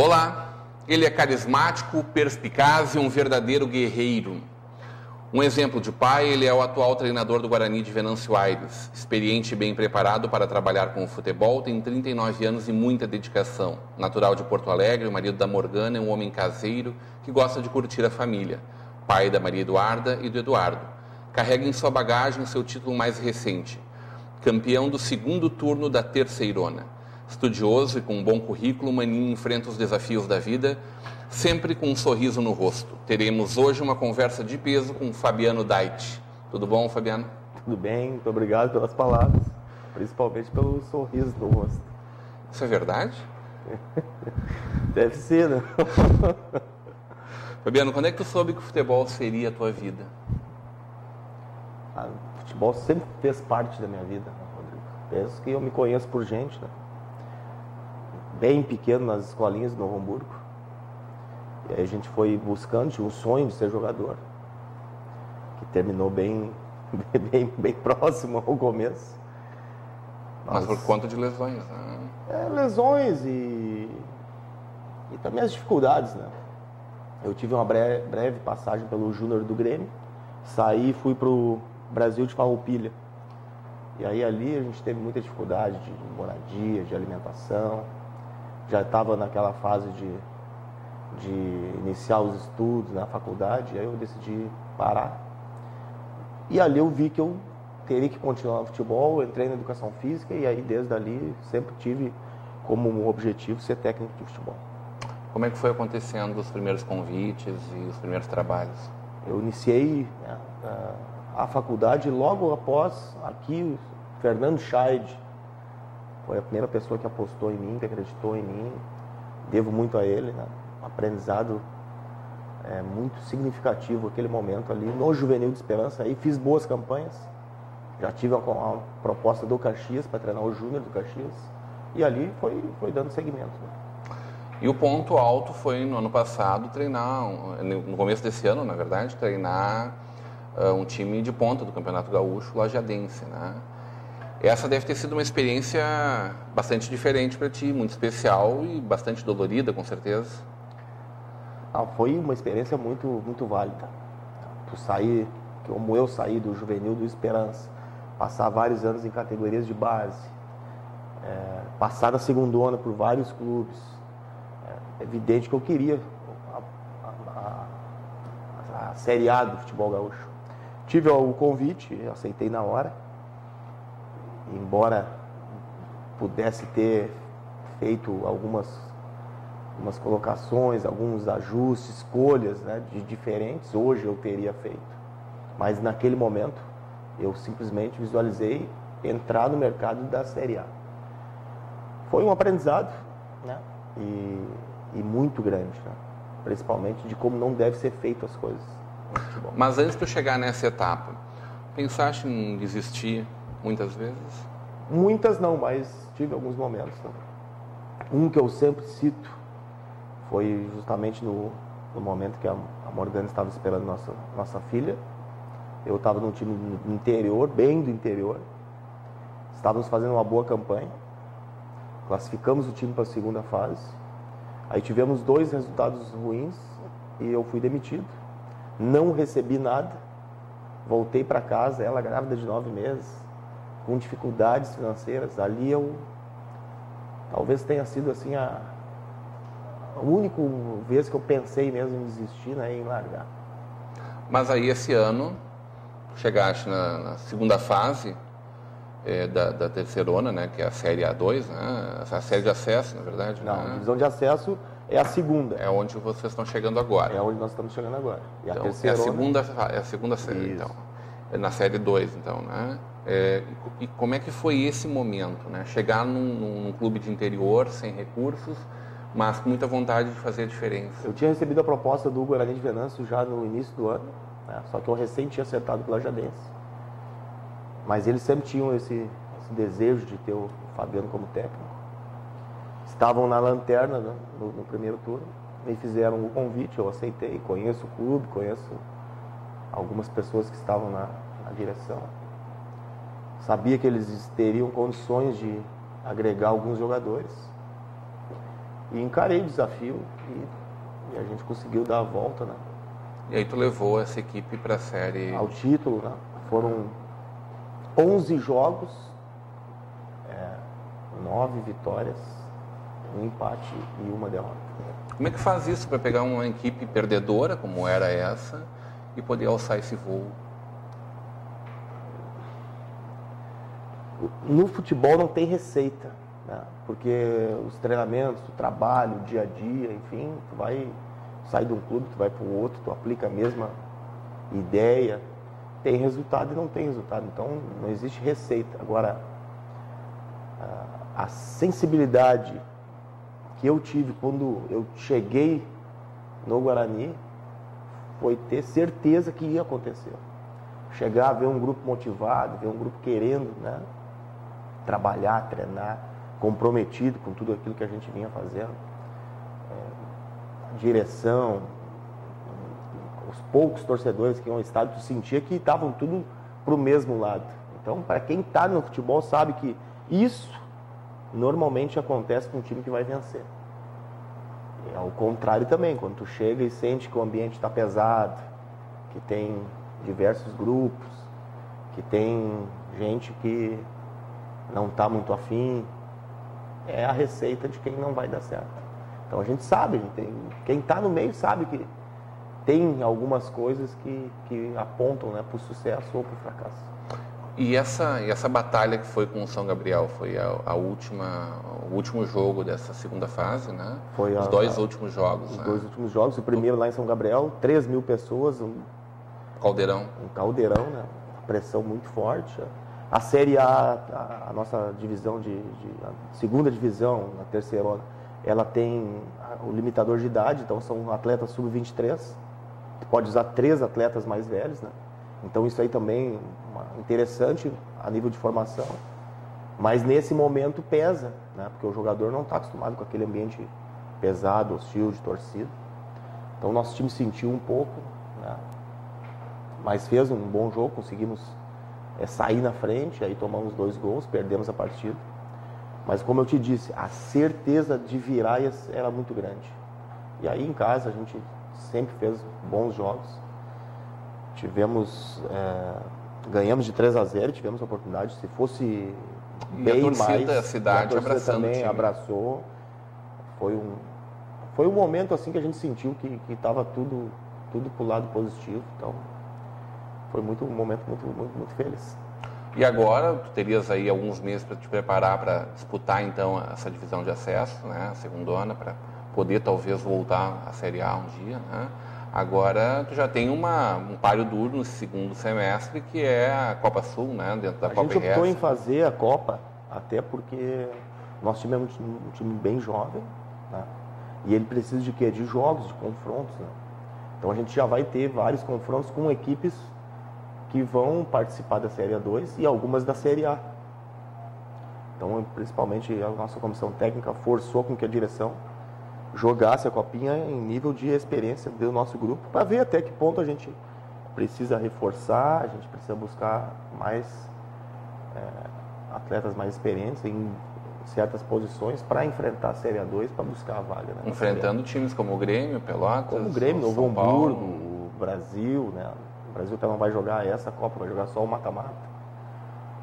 Olá, ele é carismático, perspicaz e um verdadeiro guerreiro. Um exemplo de pai, ele é o atual treinador do Guarani de Venâncio Aires. Experiente e bem preparado para trabalhar com o futebol, tem 39 anos e muita dedicação. Natural de Porto Alegre, o marido da Morgana é um homem caseiro que gosta de curtir a família. Pai da Maria Eduarda e do Eduardo. Carrega em sua bagagem o seu título mais recente. Campeão do segundo turno da Terceirona. Estudioso e com um bom currículo, o Maninho enfrenta os desafios da vida, sempre com um sorriso no rosto. Teremos hoje uma conversa de peso com o Fabiano Dait. Tudo bom, Fabiano? Tudo bem, muito obrigado pelas palavras, principalmente pelo sorriso no rosto. Isso é verdade? Deve ser, né? Fabiano, quando é que tu soube que o futebol seria a tua vida? O futebol sempre fez parte da minha vida, né, Rodrigo? Penso que eu me conheço por gente, né? Bem pequeno nas escolinhas de Novo Hamburgo. E aí a gente foi buscando, tinha um sonho de ser jogador, que terminou bem próximo ao começo. Mas por conta de lesões, né? Lesões e também as dificuldades, né? Eu tive uma breve passagem pelo Júnior do Grêmio, saí e fui pro Brasil de Farroupilha. E aí ali a gente teve muita dificuldade de moradia, de alimentação. Já estava naquela fase de iniciar os estudos na faculdade, aí eu decidi parar. E ali eu vi que eu teria que continuar no futebol, eu entrei na educação física e aí desde ali sempre tive como objetivo ser técnico de futebol. Como é que foi acontecendo os primeiros convites e os primeiros trabalhos? Eu iniciei a faculdade logo após aqui, o Fernando Scheid foi a primeira pessoa que apostou em mim, que acreditou em mim. Devo muito a ele, né? Um aprendizado muito significativo aquele momento ali no Juvenil de Esperança. Aí fiz boas campanhas, já tive uma proposta do Caxias para treinar o Júnior do Caxias e ali foi dando seguimento, né? E o ponto alto foi no ano passado treinar, no começo desse ano, na verdade, treinar um time de ponta do Campeonato Gaúcho, Lajadense, né? Essa deve ter sido uma experiência bastante diferente para ti, muito especial e bastante dolorida, com certeza. Foi uma experiência muito válida. Tu sair, como eu saí do Juvenil do Esperança, passar vários anos em categorias de base, passar da segundona por vários clubes. É evidente que eu queria a Série A do futebol gaúcho. Tive o convite, aceitei na hora. Embora pudesse ter feito algumas colocações, alguns ajustes, escolhas, né, de diferentes, hoje eu teria feito. Mas naquele momento eu simplesmente visualizei entrar no mercado da Série A. Foi um aprendizado, né, e muito grande, né, principalmente de como não deve ser feito as coisas no futebol. Mas antes de eu chegar nessa etapa, pensaste em desistir muitas vezes? Muitas não, mas tive alguns momentos, né? Um que eu sempre cito foi justamente no momento que a Morgana estava esperando nossa filha. Eu estava num time do interior, bem do interior. Estávamos fazendo uma boa campanha. Classificamos o time para a segunda fase. Aí tivemos 2 resultados ruins e eu fui demitido. Não recebi nada. Voltei para casa, ela grávida de 9 meses. Com dificuldades financeiras, ali eu talvez tenha sido assim a única vez que eu pensei mesmo em desistir, né, em largar. Mas aí esse ano chegaste na segunda fase da Terceirona, né, que é a Série A2, né, a série de acesso, na verdade. Não, né? a divisão de acesso é a segunda. É onde vocês estão chegando agora. É onde nós estamos chegando agora. E então, a Terceirona é a segunda série, Isso. então. É na Série 2, então, né? E como é que foi esse momento, né? Chegar num clube de interior, sem recursos, mas com muita vontade de fazer a diferença. Eu tinha recebido a proposta do Guarani de Venâncio já no início do ano, né? Só que eu recém tinha acertado com o Lajadense. Mas eles sempre tinham esse desejo de ter o Fabiano como técnico. Estavam na lanterna, né, no primeiro turno, me fizeram o convite, eu aceitei, conheço o clube, conheço algumas pessoas que estavam na direção. Sabia que eles teriam condições de agregar alguns jogadores. E encarei o desafio e a gente conseguiu dar a volta, né? E aí tu levou essa equipe para a série... Ao título, né? Foram 11 jogos, 9 vitórias, um empate e uma derrota. Como é que faz isso para pegar uma equipe perdedora, como era essa, e poder alçar esse voo? No futebol não tem receita, né? Porque os treinamentos, o trabalho, o dia a dia, enfim, tu vai sair de um clube, tu vai para o outro, tu aplica a mesma ideia, tem resultado e não tem resultado, então não existe receita. Agora, a sensibilidade que eu tive quando eu cheguei no Guarani foi ter certeza que ia acontecer. Chegar, ver um grupo motivado, ver um grupo querendo, né, trabalhar, treinar, comprometido com tudo aquilo que a gente vinha fazendo. Direção, os poucos torcedores que iam ao estádio, tu sentia que estavam tudo pro mesmo lado. Então, para quem está no futebol sabe que isso normalmente acontece com um time que vai vencer. E ao contrário também, quando tu chega e sente que o ambiente está pesado, que tem diversos grupos, que tem gente que não está muito afim, é a receita de quem não vai dar certo. Então a gente sabe, quem está no meio sabe que tem algumas coisas que apontam, né, para o sucesso ou para o fracasso. E essa batalha que foi com o São Gabriel, foi o último jogo dessa segunda fase, né? Foi os dois últimos jogos. Os dois últimos jogos, o primeiro lá em São Gabriel, 3.000 pessoas. Caldeirão. Um caldeirão, né? Pressão muito forte. A Série A, a nossa divisão a segunda divisão, a terceira, ela tem o limitador de idade, então são atletas sub-23. Pode usar 3 atletas mais velhos, né? Então isso aí também é interessante a nível de formação. Mas nesse momento pesa, né? Porque o jogador não está acostumado com aquele ambiente pesado, hostil, de torcida. Então o nosso time sentiu um pouco, né? Mas fez um bom jogo, conseguimos sair na frente, aí tomamos 2 gols, perdemos a partida. Mas como eu te disse, a certeza de virar era muito grande. E aí em casa a gente sempre fez bons jogos. Ganhamos de 3-0, tivemos a oportunidade, se fosse bem mais... E a torcida, a cidade abraçando também abraçou. Foi um momento assim que a gente sentiu que estava tudo pro lado positivo. Então, foi um momento muito feliz. E agora, tu terias aí alguns meses para te preparar para disputar então essa divisão de acesso, né, a segundona, para poder talvez voltar à Série A um dia, né? Agora tu já tem um páreo duro no segundo semestre, que é a Copa Sul, né, dentro da Copa RS. A gente optou em fazer a Copa, até porque o nosso time é um time bem jovem, né? E ele precisa de quê? De jogos, de confrontos, né? Então a gente já vai ter vários confrontos com equipes que vão participar da Série A2 e algumas da Série A. Então, principalmente a nossa comissão técnica forçou com que a direção jogasse a copinha em nível de experiência do nosso grupo, para ver até que ponto a gente precisa reforçar, a gente precisa buscar mais atletas mais experientes em certas posições para enfrentar a Série A2, para buscar a vaga. Né, enfrentando times como o Grêmio, Pelotas, como o Grêmio, Novo Hamburgo, o Brasil, né? O Brasil até não vai jogar essa Copa, vai jogar só o mata-mata.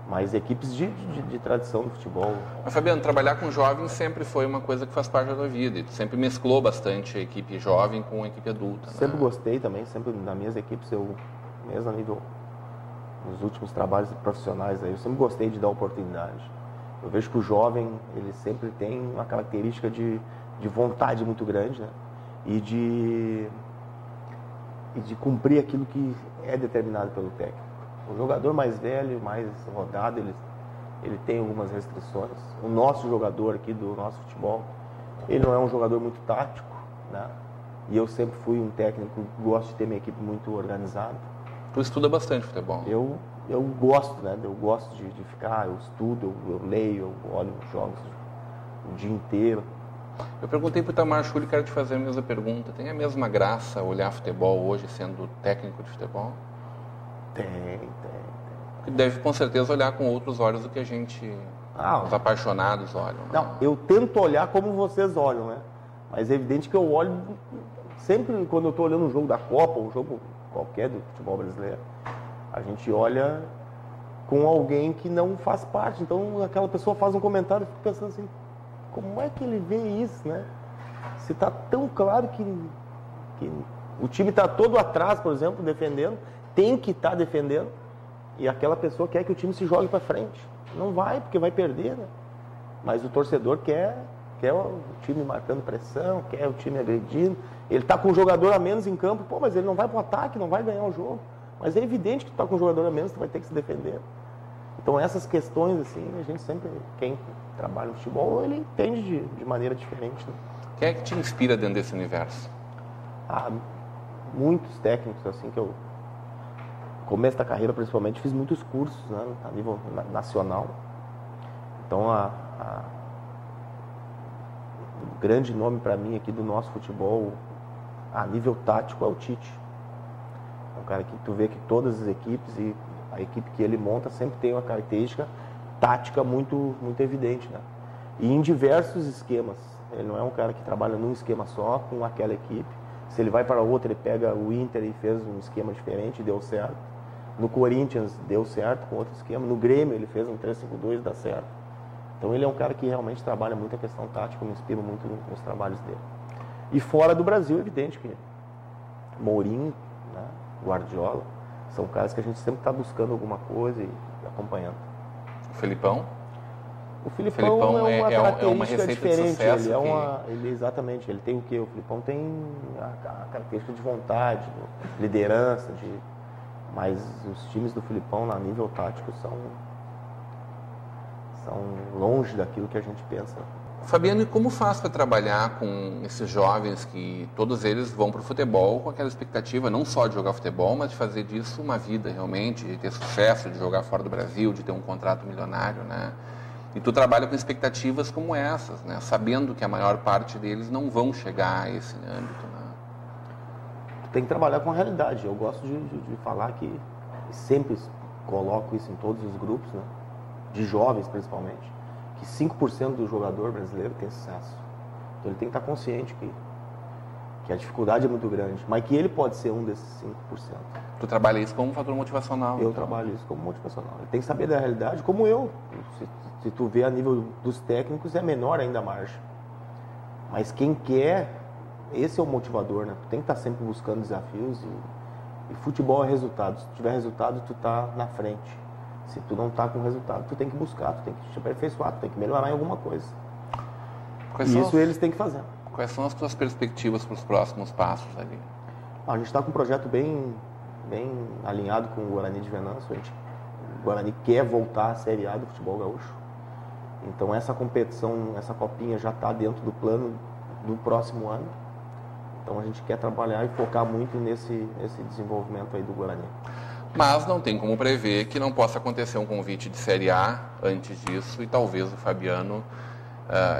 Mas equipes de tradição do futebol. Mas, Fabiano, trabalhar com jovens sempre foi uma coisa que faz parte da tua vida. E tu sempre mesclou bastante a equipe jovem com a equipe adulta. Sempre né? Gostei também, sempre nas minhas equipes, mesmo a nível, nos últimos trabalhos profissionais, eu sempre gostei de dar oportunidade. Eu vejo que o jovem, ele sempre tem uma característica de vontade muito grande, né? E de cumprir aquilo que é determinado pelo técnico. O jogador mais velho, mais rodado, ele tem algumas restrições. O nosso jogador aqui do nosso futebol, ele não é um jogador muito tático, né? E eu sempre fui um técnico que gosto de ter minha equipe muito organizada. Tu estuda bastante futebol? Eu gosto, né? Eu gosto de ficar, eu estudo, eu leio, eu olho os jogos o dia inteiro. Eu perguntei para o Itamar Schulli, quero te fazer a mesma pergunta. Tem a mesma graça olhar futebol hoje sendo técnico de futebol? Tem. Deve com certeza olhar com outros olhos do que a gente, os apaixonados olham. Não, eu tento olhar como vocês olham, né? Mas é evidente que eu olho, sempre quando eu estou olhando um jogo da Copa, um jogo qualquer do futebol brasileiro, a gente olha com alguém que não faz parte. Então aquela pessoa faz um comentário e fica pensando assim, como é que ele vê isso, né? Se está tão claro que o time está todo atrás, por exemplo, defendendo, tem que estar defendendo, e aquela pessoa quer que o time se jogue para frente. Não vai, porque vai perder, né? Mas o torcedor quer o time marcando pressão, quer o time agredindo. Ele está com um jogador a menos em campo, pô, mas ele não vai para o ataque, não vai ganhar o jogo. Mas é evidente que tu está com um jogador a menos, tu vai ter que se defender. Então essas questões, assim, a gente sempre, quem trabalha no futebol, ele entende de maneira diferente, né? Quem é que te inspira dentro desse universo? Muitos técnicos, assim, que eu, no começo da carreira principalmente, fiz muitos cursos, né, a nível nacional. Então o grande nome para mim aqui do nosso futebol a nível tático é o Tite. É um cara que tu vê que todas as equipes e a equipe que ele monta sempre tem uma característica tática muito, muito evidente, né? E em diversos esquemas. Ele não é um cara que trabalha num esquema só com aquela equipe. Se ele vai para outra, ele pega o Inter e fez um esquema diferente e deu certo. No Corinthians deu certo com outro esquema. No Grêmio ele fez um 3-5-2 e dá certo. Então ele é um cara que realmente trabalha muito a questão tática, me inspira muito nos trabalhos dele. E fora do Brasil, é evidente que Mourinho, né, Guardiola, são caras que a gente sempre está buscando alguma coisa e acompanhando. O Felipão? O Felipão é uma característica diferente. De sucesso Exatamente. Ele tem o quê? O Felipão tem a característica de vontade, de liderança, mas os times do Felipão, a nível tático, são longe daquilo que a gente pensa. Fabiano, e como faz para trabalhar com esses jovens que todos eles vão para o futebol com aquela expectativa não só de jogar futebol, mas de fazer disso uma vida realmente, de ter sucesso, de jogar fora do Brasil, de ter um contrato milionário, né? E tu trabalha com expectativas como essas, né? Sabendo que a maior parte deles não vão chegar a esse âmbito, né? Tu tem que trabalhar com a realidade. Eu gosto de falar que sempre coloco isso em todos os grupos, né? De jovens principalmente, que 5% do jogador brasileiro tem sucesso. Então ele tem que estar consciente que a dificuldade é muito grande, mas que ele pode ser um desses 5%. Tu trabalha isso como um fator motivacional? Eu trabalho isso como motivacional. Ele tem que saber da realidade, como eu. Se tu vê a nível dos técnicos, é menor ainda a margem. Mas quem quer, esse é o motivador, né? Tu tem que estar sempre buscando desafios e futebol é resultado. Se tu tiver resultado, tu tá na frente. Se tu não tá com resultado, tu tem que buscar, tu tem que te aperfeiçoar, tu tem que melhorar em alguma coisa. Isso eles têm que fazer. Quais são as tuas perspectivas para os próximos passos ali? A gente está com um projeto bem alinhado com o Guarani de Venâncio. O Guarani quer voltar à Série A do futebol gaúcho. Então essa competição, essa copinha já está dentro do plano do próximo ano. Então a gente quer trabalhar e focar muito nesse desenvolvimento aí do Guarani. Mas não tem como prever que não possa acontecer um convite de Série A antes disso e talvez o Fabiano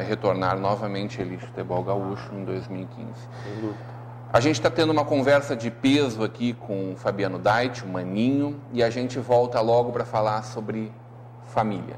retornar novamente à elite do futebol gaúcho em 2015. Sem dúvida. A gente está tendo uma conversa de peso aqui com o Fabiano Dait, o Maninho, e a gente volta logo para falar sobre família.